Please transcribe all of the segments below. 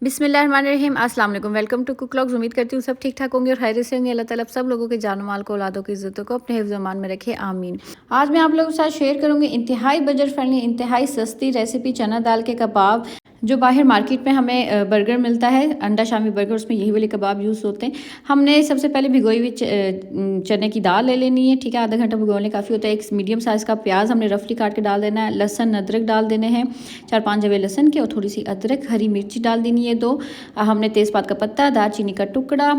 बिस्मिल्लाहिर्रहमानिर्रहीम, अस्सलाम वालेकुम। Welcome to cook vlogs. उम्मीद करती हूँ सब ठीक ठाक होंगे और खैरियत से होंगे। अल्लाह ताला आप सब लोगों के जान माल को, औलादों की इज्जतों को अपने हिफ्ज़ अमान में रखे, आमीन। आज मैं आप लोगों के साथ शेयर करूँगी इंतहाई बजट फ्रेंडली, इंतहाई सस्ती रेसिपी चना दाल के कबाब, जो बाहर मार्केट में हमें बर्गर मिलता है, अंडा शामी बर्गर, उसमें यही वाले कबाब यूज़ होते हैं। हमने सबसे पहले भिगोई हुई चने की दाल ले लेनी है, ठीक है। आधा घंटा भिगोने काफ़ी होता है। एक मीडियम साइज़ का प्याज हमने रफली काट के डाल देना है। लहसन अदरक डाल देने हैं, 4-5 जवे लहसन के, और थोड़ी सी अदरक, हरी मिर्ची डाल देनी है 2। हमने तेज़पात का पत्ता, दालचीनी का टुकड़ा,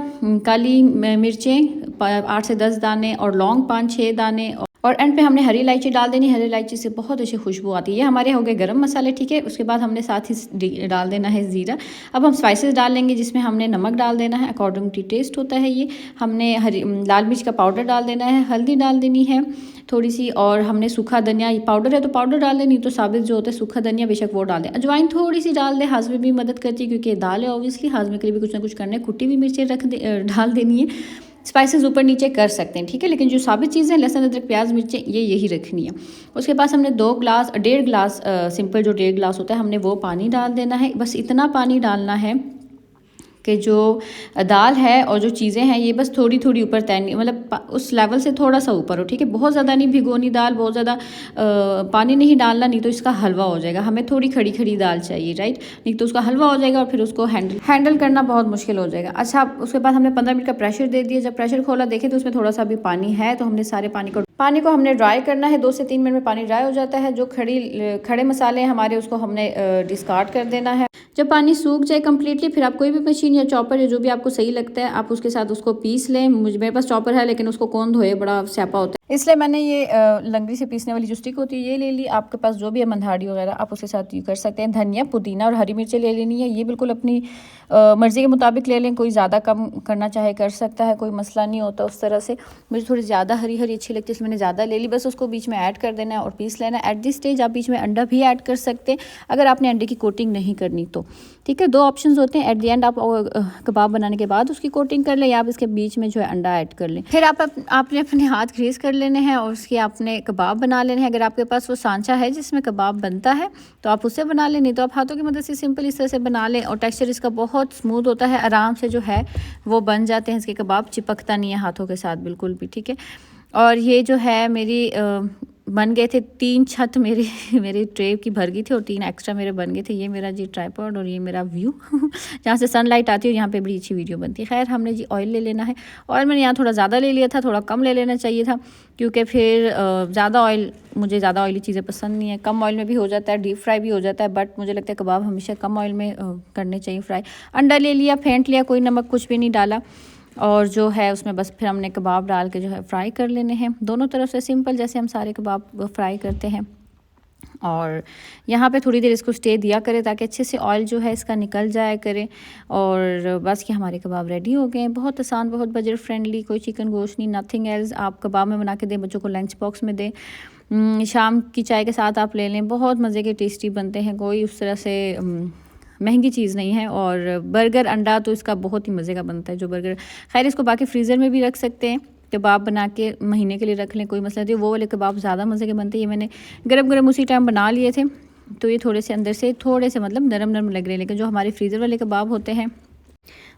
काली मिर्चें 8 से 10 दाने, और लौंग 5-6 दाने, और एंड पे हमने हरी इलायची डाल देनी। हरी इलायची से बहुत अच्छी खुशबू आती है। ये हमारे हो गए गरम मसाले, ठीक है। उसके बाद हमने साथ ही डाल देना है ज़ीरा। अब हम स्पाइसेस डाल लेंगे, जिसमें हमने नमक डाल देना है, अकॉर्डिंग टू टेस्ट होता है ये। हमने लाल मिर्च का पाउडर डाल देना है, हल्दी डाल देनी है थोड़ी सी, और हमने सूखा धनिया, पाउडर है तो पाउडर डाल दें, नहीं तो साबित जो होता है सूखा धनिया बेशक वो डाल दें। अजवाइन थोड़ी सी डाल दें, हाजमे भी मदद करती है, क्योंकि दाल है ऑब्वियसली, हाजमे के लिए भी कुछ ना कुछ करना है। कुटी हुई मिर्चें डाल देनी है। स्पाइसेस ऊपर नीचे कर सकते हैं, ठीक है, लेकिन जो साबित चीज़ें लहसुन अदरक प्याज मिर्चें ये यही रखनी है। उसके बाद हमने 1.5 गिलास सिंपल जो 1.5 गिलास होता है, हमने वो पानी डाल देना है। बस इतना पानी डालना है कि जो दाल है और जो चीज़ें हैं ये बस थोड़ी थोड़ी ऊपर तैरनी, मतलब उस लेवल से थोड़ा सा ऊपर हो, ठीक है। बहुत ज़्यादा नहीं भिगोनी दाल, बहुत ज़्यादा पानी नहीं डालना, नहीं तो इसका हलवा हो जाएगा। हमें थोड़ी खड़ी खड़ी दाल चाहिए, राइट, नहीं तो उसका हलवा हो जाएगा और फिर उसको हैंडल करना बहुत मुश्किल हो जाएगा। अच्छा, उसके बाद हमने 15 मिनट का प्रेशर दे दिया। जब प्रेशर खोला देखे तो उसमें थोड़ा सा भी पानी है, तो हमने सारे पानी को हमने ड्राई करना है। 2 से 3 मिनट में पानी ड्राई हो जाता है। जो खड़े मसाले हैं हमारे, उसको हमने डिस्कार्ड कर देना है। जब पानी सूख जाए कम्प्लीटली, फिर आप कोई भी मशीन या चॉपर या जो भी आपको सही लगता है, आप उसके साथ उसको पीस लें। मेरे पास चॉपर है, लेकिन उसको कौन धोए, बड़ा स्यापा होता है, इसलिए मैंने ये लंगड़ी से पीसने वाली जो स्टिक होती है ये ले ली। आपके पास जो भी है मंधाड़ी वगैरह, आप उसके साथ यूज कर सकते हैं। धनिया, पुदीना और हरी मिर्चें ले लेनी है। ये बिल्कुल अपनी मर्ज़ी के मुताबिक ले लें, कोई ज़्यादा कम करना चाहे कर सकता है, कोई मसला नहीं होता उस तरह से। मुझे थोड़ी ज़्यादा हरी हरी अच्छी लगती है, इसलिए मैंने ज़्यादा ले ली। बस उसको बीच में ऐड कर देना है और पीस लेना है। एट दिस स्टेज आप बीच में अंडा भी ऐड कर सकते हैं, अगर आपने अंडे की कोटिंग नहीं करनी तो, ठीक है। 2 ऑप्शंस होते हैं। एट द एंड आप कबाब बनाने के बाद उसकी कोटिंग कर लें, या आप इसके बीच में जो है अंडा ऐड कर लें। फिर आपने अपने हाथ ग्रीस कर लेने हैं और उसके आपने कबाब बना लेने हैं। अगर आपके पास वो सांचा है जिसमें कबाब बनता है तो आप उससे बना लें, नहीं तो आप हाथों की मदद से सिंपल इस तरह से बना लें। और टेक्सचर इसका बहुत स्मूथ होता है, आराम से जो है वो बन जाते हैं इसके कबाब, चिपकता नहीं है हाथों के साथ बिल्कुल भी, ठीक है। और ये जो है मेरी बन गए थे 3 छत मेरी ट्रे की भर गई थी, और 3 एक्स्ट्रा मेरे बन गए थे। ये मेरा जी ट्राइपॉड और ये मेरा व्यू जहाँ से सनलाइट आती है, यहाँ पे बड़ी अच्छी वीडियो बनती है। खैर, हमने जी ऑयल ले लेना है। ऑयल मैंने यहाँ थोड़ा ज़्यादा ले लिया था, थोड़ा कम ले लेना चाहिए था, क्योंकि फिर मुझे ज़्यादा ऑयली चीज़ें पसंद नहीं है। कम ऑयल में भी हो जाता है, डीप फ्राई भी हो जाता है, बट मुझे लगता है कबाब हमेशा कम ऑयल में करने चाहिए फ्राई। अंडा ले लिया, फेंट लिया, कोई नमक कुछ भी नहीं डाला, और जो है उसमें बस फिर हमने कबाब डाल के जो है फ्राई कर लेने हैं दोनों तरफ से, सिंपल जैसे हम सारे कबाब फ्राई करते हैं। और यहाँ पे थोड़ी देर इसको स्टे दिया करें ताकि अच्छे से ऑयल जो है इसका निकल जाया करे। और बस कि हमारे कबाब रेडी हो गए हैं। बहुत आसान, बहुत बजट फ्रेंडली, कोई चिकन गोश्त नहीं, नथिंग एल्स। आप कबाब में बना के दें, बच्चों को लंच बॉक्स में दें, शाम की चाय के साथ आप ले लें, बहुत मज़े के टेस्टी बनते हैं। कोई उस तरह से महंगी चीज़ नहीं है। और बर्गर अंडा तो इसका बहुत ही मज़े का बनता है जो बर्गर। खैर, इसको बाकी फ्रीज़र में भी रख सकते हैं, कबाब बना के महीने के लिए रख लें, कोई मसला नहीं। वो वाले कबाब ज़्यादा मज़े के बनते हैं। ये मैंने गरम गरम उसी टाइम बना लिए थे, तो ये थोड़े से अंदर से थोड़े से मतलब नरम नरम लग रहे हैं। लेकिन जो हमारे फ्रीज़र वाले कबाब होते हैं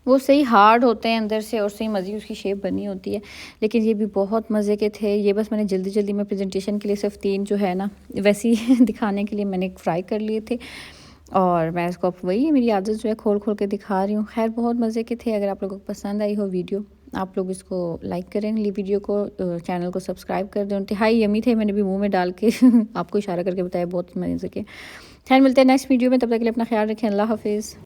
वो सही हार्ड होते हैं अंदर से, और सही मज़े उसकी शेप बनी होती है। लेकिन ये भी बहुत मज़े के थे। ये बस मैंने जल्दी जल्दी में प्रेजेंटेशन के लिए सिर्फ 3 जो है ना वैसी दिखाने के लिए मैंने फ्राई कर लिए थे, और मैं इसको अब वही मेरी आदत जो है खोल खोल के दिखा रही हूँ। खैर, बहुत मज़े के थे। अगर आप लोगों को पसंद आई हो वीडियो, आप लोग इसको लाइक करें वीडियो को, चैनल को सब्सक्राइब कर दें। इंतहाई यमी थे, मैंने भी मुंह में डाल के आपको इशारा करके बताया, बहुत मज़े के। खैर, मिलते हैं नेक्स्ट वीडियो में, तब तक के लिए अपना ख्याल रखें। अल्लाह हाफिज़।